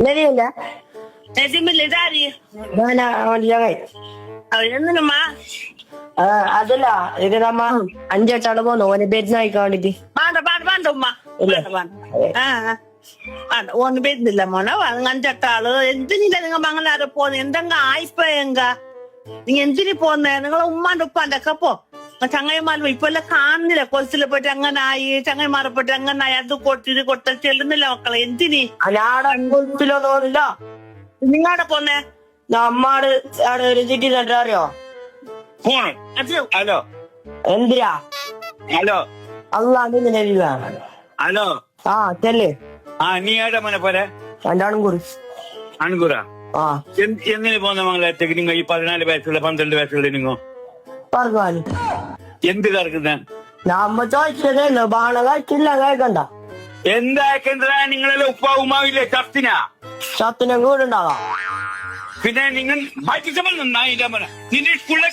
Nariunda. Nasimbili dari. Mana jangan. Enama. അതല്ല ഇത് നമ്മ അഞ്ചെട്ടാള് പോന്നു ഓന് ബെരുന്നായിക്കാൻ വേണ്ടിട്ട്. Banda umma. One bed nila mo na nganjatalo entinila nga mangalaro po endanga aipenga entini po na nga ummando panda kapo changay malu ipola kanila konsila patanganayi changay mara patanganayi adu kotta ചെല്ലുന്നില്ല മക്കളെ എന്തിനി ഞാടൊന്നുമില്ല. നിങ്ങടെ പോന്നെ നമ്മാട് അവിടെ ഒരു city centre അറിയോ? Phone. Hello എന്തിരാ hello അല്ലാണ്ട് hello ആ ചെല്ല് നീ ഏടാ മോനെ പോലെ രണ്ടാളും കുറി അൺകുറ ആ എന്തിനു പോന്ന മംഗളത്തേക്ക് നിങ്ങൾ ഈ 14 വയസ്സുള്ള 12 വയസ്സുള്ള നിങ്ങൾ പറഞ്ഞു എന്ത് കറക്കുന്ന നമ്മ ചോദിച്ചതേ ഉള്ളു. ബാണ കഴിച്ചില്ല കേൾക്കണ്ട. എന്താക്കെന്താ നിങ്ങളെല്ലാം ഉപ്പാവുമാവില്ലേ ചത്തിനാ ചത്തിനും കൂടുണ്ടാകാം. പിന്നെ നിങ്ങൾ നിന്റെ സ്കൂളിലെ